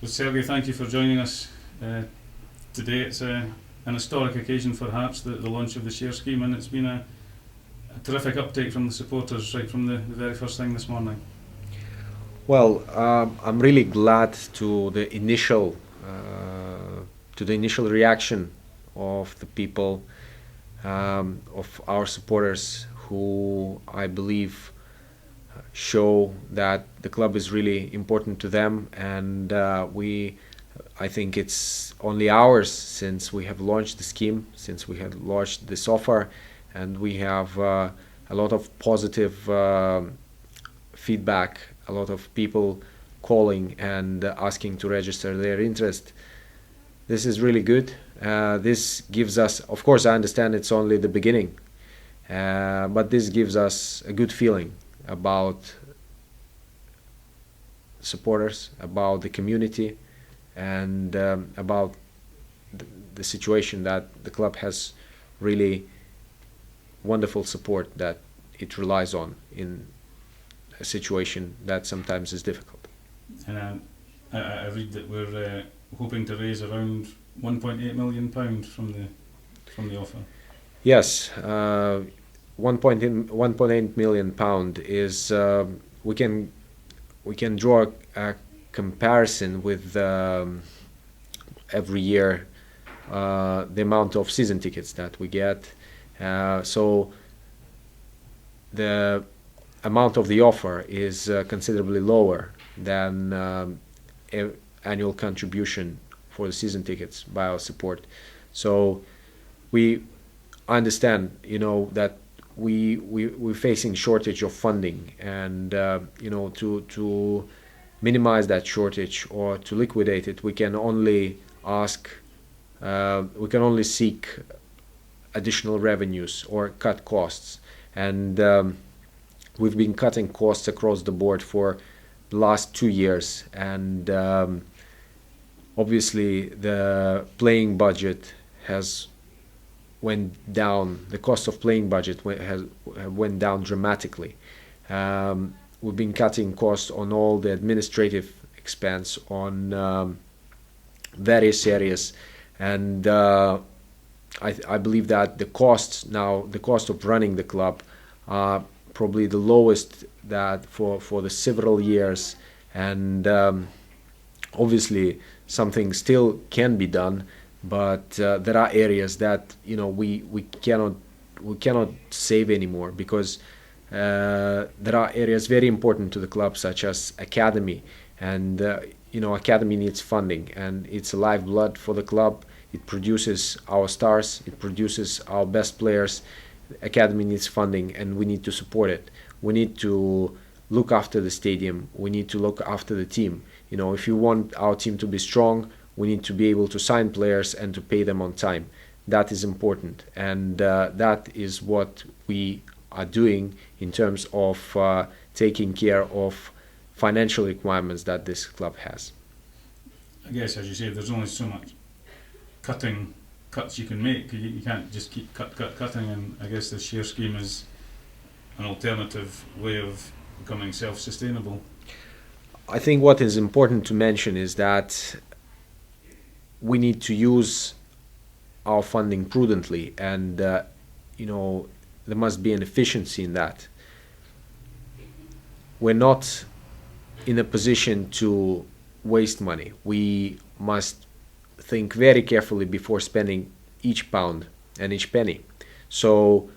Well, Sergey, thank you for joining us today. It's an historic occasion for Hearts, the launch of the share scheme, and it's been a terrific uptake from the supporters right from the very first thing this morning. Well, I'm really glad to the initial reaction of the people, of our supporters, who I believe show that the club is really important to them, and I think it's only hours since we have launched the scheme, since we have launched this offer, and we have a lot of positive feedback, a lot of people calling and asking to register their interest. This is really good. This gives us, of course, I understand it's only the beginning, but this gives us a good feeling about supporters, about the community, and about the situation that the club has really wonderful support that it relies on in a situation that sometimes is difficult. And I read that we're hoping to raise around £1.8 million from the offer. Yes, £1.8 million is we can draw a comparison with every year the amount of season tickets that we get. So the amount of the offer is considerably lower than annual contribution for the season tickets by our support. So I understand, that we're facing shortage of funding, and to minimize that shortage or to liquidate it, we can only seek additional revenues or cut costs, and we've been cutting costs across the board for the last 2 years, and obviously the playing budget has went down. The cost of playing budget went down dramatically. We've been cutting costs on all the administrative expense, on various areas, and I believe that the cost of running the club are probably the lowest that for the several years, and obviously something still can be done, but there are areas that we cannot save anymore, because there are areas very important to the club, such as academy, and academy needs funding, and it's a lifeblood for the club. It produces our stars, it produces our best players. Academy needs funding, and we need to support it. We need to look after the stadium, we need to look after the team. If you want our team to be strong, we need to be able to sign players and to pay them on time. That is important, and that is what we are doing in terms of taking care of financial requirements that this club has. I guess, as you say, there's only so much cuts you can make. You can't just keep cutting, and I guess the share scheme is an alternative way of becoming self-sustainable. I think what is important to mention is that we need to use our funding prudently, and there must be an efficiency in that. We're not in a position to waste money. We must think very carefully before spending each pound and each penny. So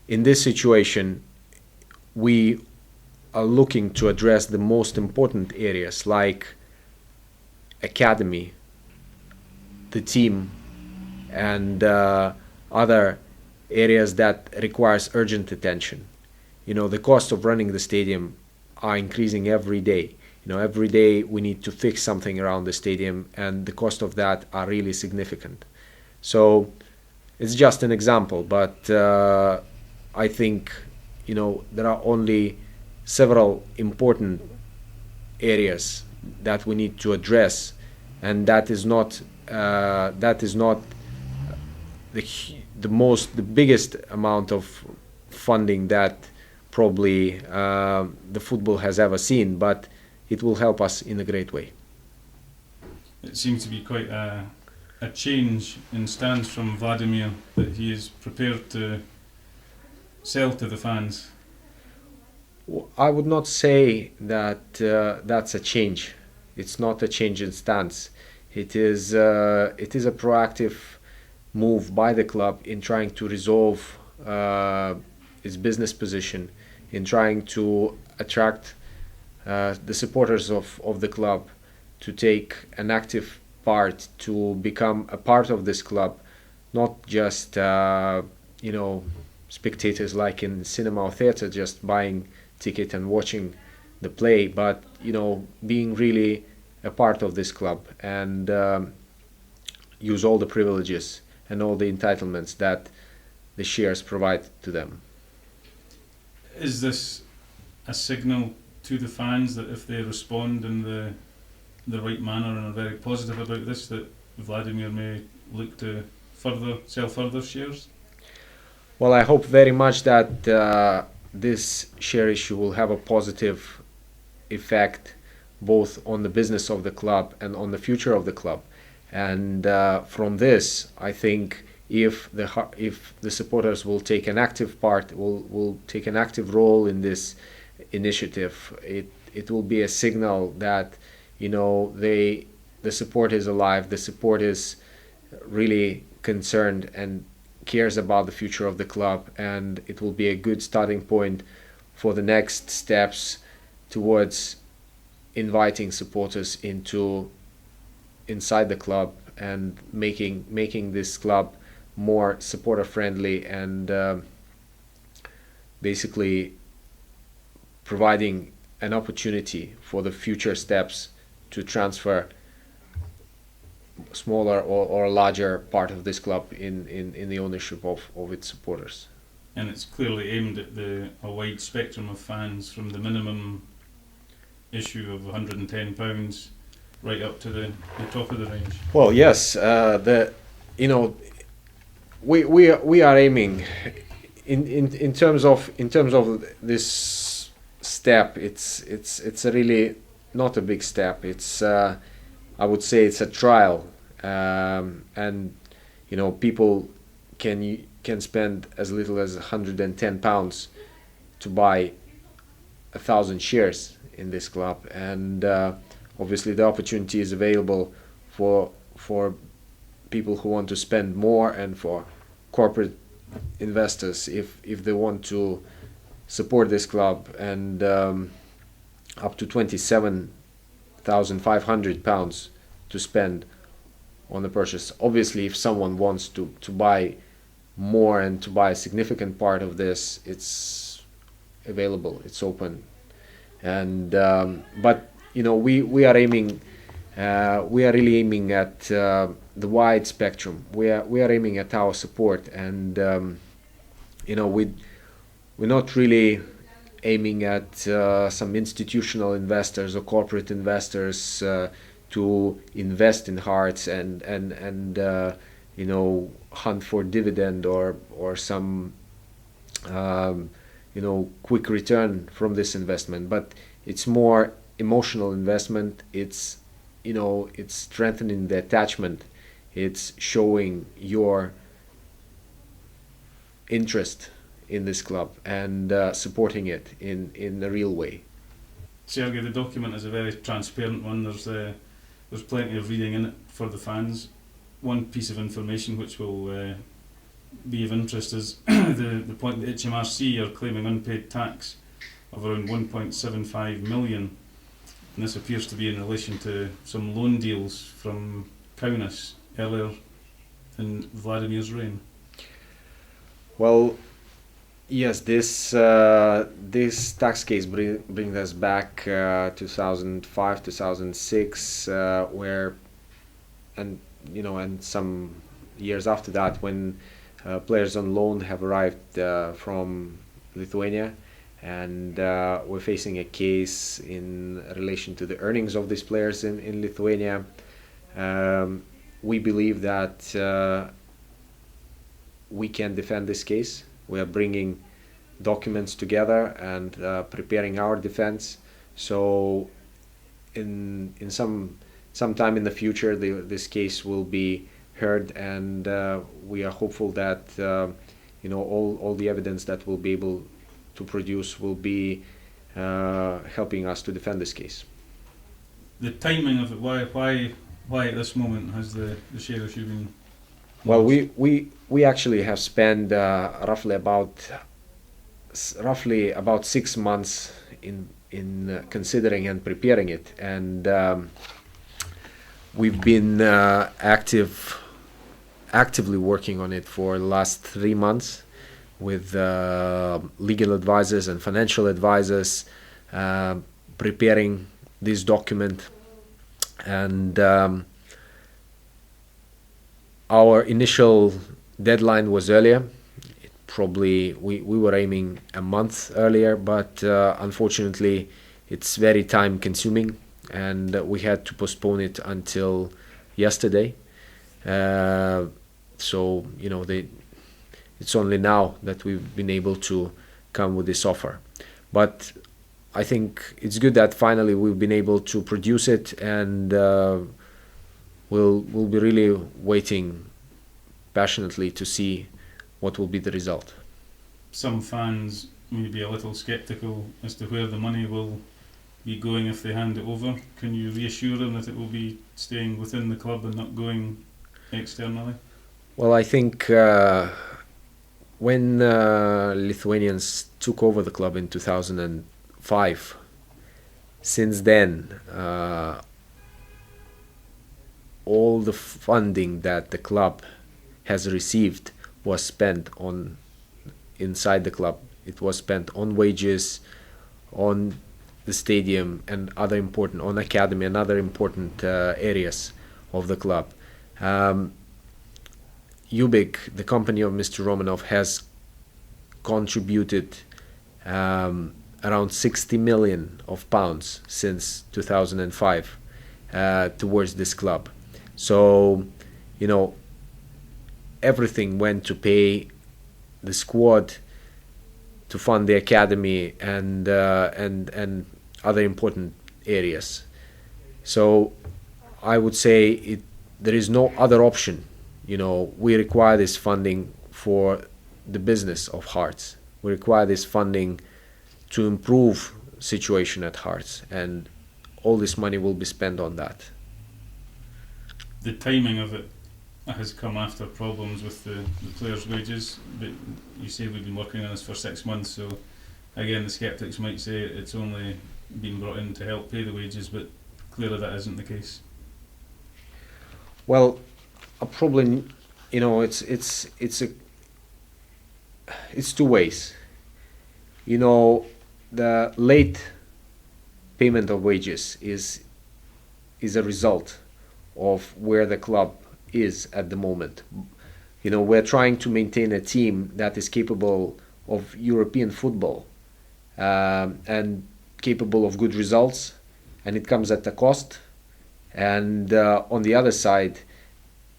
in this situation, we are looking to address the most important areas, like academy, the team, and other areas that requires urgent attention. The cost of running the stadium are increasing every day. Every day we need to fix something around the stadium, and the cost of that are really significant. So it's just an example, but I think there are only several important areas that we need to address, and that is not the biggest amount of funding that probably the football has ever seen, but it will help us in a great way. it seems to be quite a change in stance from Vladimir, that he is prepared to sell to the fans. I would not say that that's a change. It's not a change in stance. It is a proactive move by the club in trying to resolve its business position, in trying to attract the supporters of the club to take an active part, to become a part of this club, not just spectators like in cinema or theater, just buying ticket and watching the play, but being really a part of this club and use all the privileges and all the entitlements that the shares provide to them. Is this a signal to the fans that if they respond in the right manner and are very positive about this, that Vladimir may look to sell further shares? Well, I hope very much that this share issue will have a positive effect both on the business of the club and on the future of the club. And from this, I think if the supporters will take an active part, will take an active role in this initiative, it will be a signal that the support is alive, the support is really concerned and cares about the future of the club, and it will be a good starting point for the next steps towards inviting supporters inside the club and making this club more supporter friendly and basically providing an opportunity for the future steps to transfer smaller or larger part of this club in the ownership of its supporters. And it's clearly aimed at a wide spectrum of fans, from the minimum issue of £110 right up to the top of the range. Well, yes, we are aiming in terms of this step. It's a really not a big step. It's I would say it's a trial, and people can spend as little as £110 to buy 1,000 shares in this club, and obviously the opportunity is available for people who want to spend more, and for corporate investors if they want to support this club, and up to £27,500 to spend on the purchase. Obviously, if someone wants to buy more and to buy a significant part of this, it's available, it's open. And but we are aiming, we are really aiming at the wide spectrum. We are aiming at our support, and we're not really aiming at some institutional investors or corporate investors to invest in Hearts and hunt for dividend or some quick return from this investment. But it's more emotional investment. It's strengthening the attachment. It's showing your interest in this club and supporting it in a real way. Sergej, the document is a very transparent one. There's plenty of reading in it for the fans. One piece of information which will be of interest is the point that HMRC are claiming unpaid tax of around 1.75 million, and this appears to be in relation to some loan deals from Kaunas earlier in Vladimir's reign. Well, yes, this tax case brings us back 2005, 2006, where and some years after that, when players on loan have arrived from Lithuania, and we're facing a case in relation to the earnings of these players in Lithuania. We believe that we can defend this case. We are bringing documents together and preparing our defense. So in some sometime in the future this case will be heard, and we are hopeful that all the evidence that we'll be able to produce will be helping us to defend this case. The timing of it, why at this moment has the share issue been? Well, we actually have spent roughly about 6 months in considering and preparing it, and we've been actively working on it for the last 3 months with legal advisors and financial advisors, preparing this document, and our initial deadline was earlier. Probably we were aiming a month earlier, but unfortunately it's very time consuming, and we had to postpone it until yesterday. So it's only now that we've been able to come with this offer. But I think it's good that finally we've been able to produce it, and we'll be really waiting passionately to see what will be the result. Some fans may be a little sceptical as to where the money will be going if they hand it over. Can you reassure them that it will be staying within the club and not going externally? Well, I think when Lithuanians took over the club in 2005, since then, all the funding that the club has received was spent on inside the club. It was spent on wages, on the stadium, and on academy and other important areas of the club. Ubik, the company of Mr. Romanov, has contributed around 60 million of pounds since 2005 towards this club. So, everything went to pay the squad, to fund the academy, and other important areas. So I would say there is no other option. We require this funding for the business of Hearts. We require this funding to improve situation at Hearts, and all this money will be spent on that. The timing of it has come after problems with the players' wages, but you say we've been working on this for 6 months, so again the sceptics might say it's only been brought in to help pay the wages, but clearly that isn't the case. Well, probably it's two ways. The late payment of wages is a result of where the club is at the moment. We're trying to maintain a team that is capable of European football and capable of good results, and it comes at a cost. And on the other side,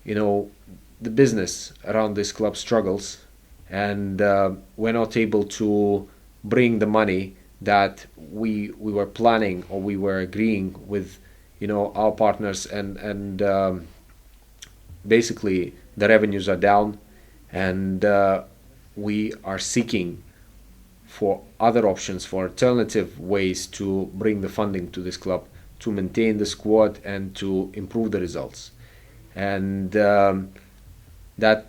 the business around this club struggles, and we're not able to bring the money that we were planning or we were agreeing with our partners, and basically the revenues are down, and we are seeking for other options, for alternative ways to bring the funding to this club, to maintain the squad and to improve the results. And that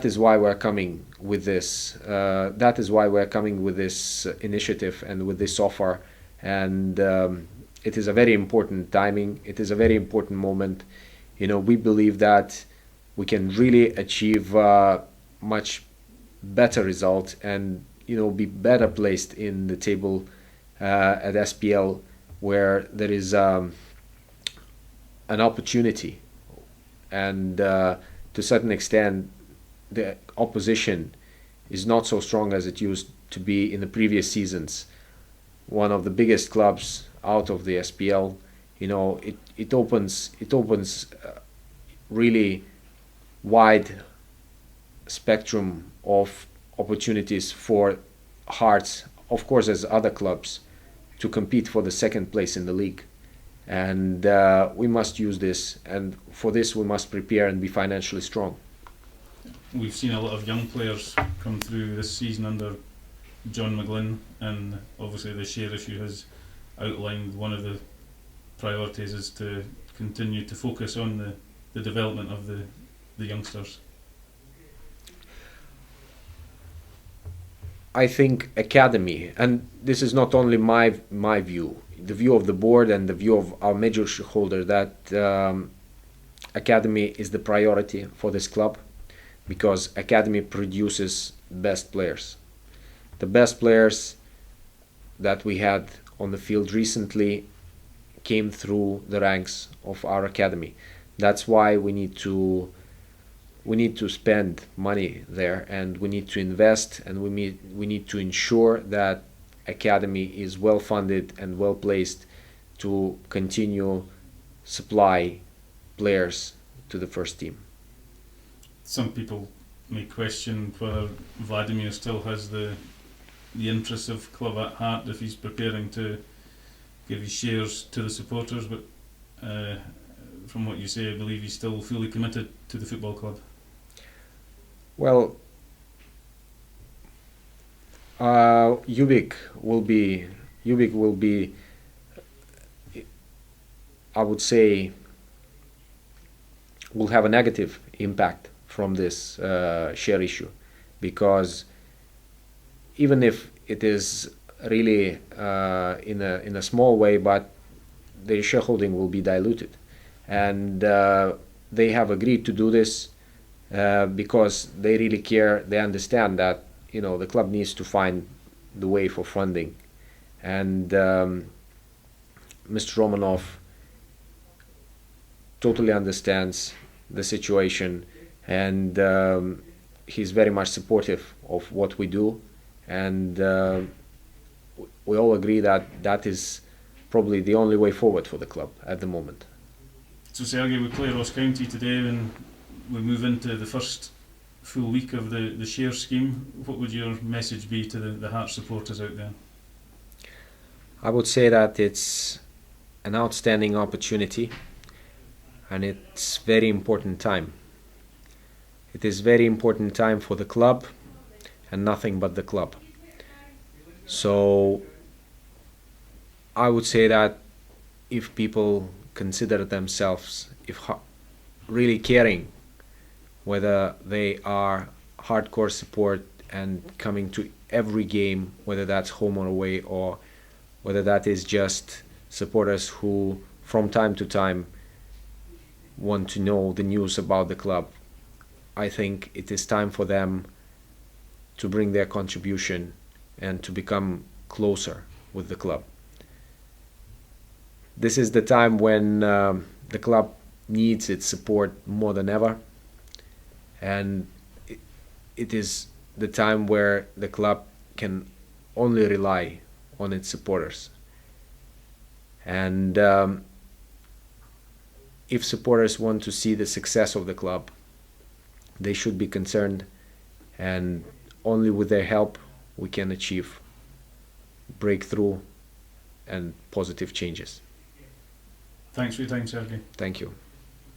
is why we're coming with this. That is why we're coming with this initiative and with this offer. And it is a very important timing. It is a very important moment. We believe that we can really achieve much better result and be better placed in the table at SPL, where there is an opportunity, and to a certain extent the opposition is not so strong as it used to be in the previous seasons. One of the biggest clubs out of the SPL, it opens really wide spectrum of opportunities for Hearts, of course, as other clubs, to compete for the second place in the league. and we must use this, and for this we must prepare and be financially strong. We've seen a lot of young players come through this season under John McGlynn, and obviously the share issue has outlined one of the priorities is to continue to focus on the development of the youngsters. I think academy, and this is not only my view, the view of the board and the view of our major shareholder, that academy is the priority for this club, because academy produces best players. The best players that we had on the field recently came through the ranks of our academy. That's why we need to spend money there, and we need to invest, and we need to ensure that academy is well funded and well placed to continue supply players to the first team. Some people may question whether Vladimir still has the interests of club at heart if he's preparing to give his shares to the supporters, but from what you say, I believe he's still fully committed to the football club. Well, Ubik will be, I would say, will have a negative impact from this share issue, because even if it is really in a small way, but their shareholding will be diluted, and they have agreed to do this because they really care. They understand that the club needs to find the way for funding, and Mr. Romanov totally understands the situation, and he's very much supportive of what we do, and we all agree that that is probably the only way forward for the club at the moment. So Sergej, we play Ross County today and we move into the first full week of the share scheme. What would your message be to the Hearts supporters out there? I would say that it's an outstanding opportunity, and it's very important time. It is very important time for the club and nothing but the club. So I would say that if people consider themselves really caring, whether they are hardcore support and coming to every game, whether that's home or away, or whether that is just supporters who from time to time want to know the news about the club, I think it is time for them to bring their contribution and to become closer with the club. This is the time when the club needs its support more than ever, and it is the time where the club can only rely on its supporters. And if supporters want to see the success of the club, they should be concerned, and only with their help we can achieve breakthrough and positive changes. Thanks for your time, Sergej. Thank you.